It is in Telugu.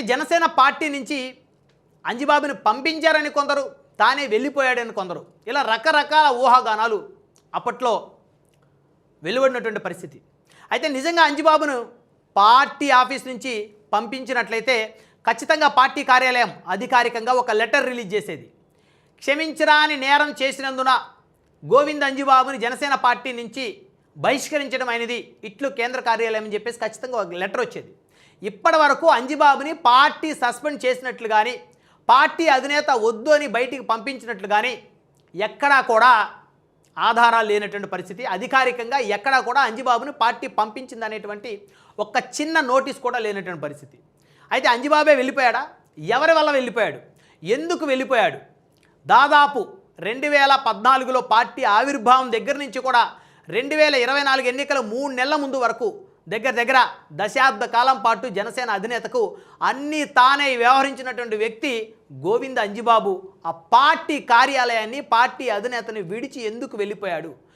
జనసేన పార్టీ నుంచి అంజిబాబుని పంపించారని కొందరు, తానే వెళ్ళిపోయాడని కొందరు, ఇలా రకరకాల ఊహాగానాలు అప్పట్లో వెలువడినటువంటి పరిస్థితి. అయితే నిజంగా అంజిబాబును పార్టీ ఆఫీస్ నుంచి పంపించినట్లయితే ఖచ్చితంగా పార్టీ కార్యాలయం అధికారికంగా ఒక లెటర్ రిలీజ్ చేసేది. క్షమించరాని నేరం చేసినందున గోవింద్ అంజిబాబుని జనసేన పార్టీ నుంచి బహిష్కరించడం అయినది ఇట్లు కేంద్ర కార్యాలయం అని చెప్పేసి ఖచ్చితంగా ఒక లెటర్ వచ్చేది. ఇప్పటి వరకు అంజిబాబుని పార్టీ సస్పెండ్ చేసినట్లు కానీ, పార్టీ అధినేత వద్దు అని బయటికి పంపించినట్లు కానీ ఎక్కడా కూడా ఆధారాలు లేనటువంటి పరిస్థితి. అధికారికంగా ఎక్కడా కూడా అంజిబాబుని పార్టీ పంపించింది అనేటువంటి ఒక చిన్న నోటీస్ కూడా లేనటువంటి పరిస్థితి. అయితే అంజిబాబే వెళ్ళిపోయాడా? ఎవరి వల్ల వెళ్ళిపోయాడు? ఎందుకు వెళ్ళిపోయాడు? దాదాపు 2014లో పార్టీ ఆవిర్భావం దగ్గర నుంచి కూడా 2024 ఎన్నికల 3 నెలల ముందు వరకు దగ్గర దశాబ్ద కాలం పాటు జనసేన అధినేతకు అన్నీ తానే వ్యవహరించినటువంటి వ్యక్తి గోవింద్ అంజిబాబు ఆ పార్టీ కార్యాలయాన్ని, పార్టీ అధినేతని విడిచి ఎందుకు వెళ్ళిపోయాడు?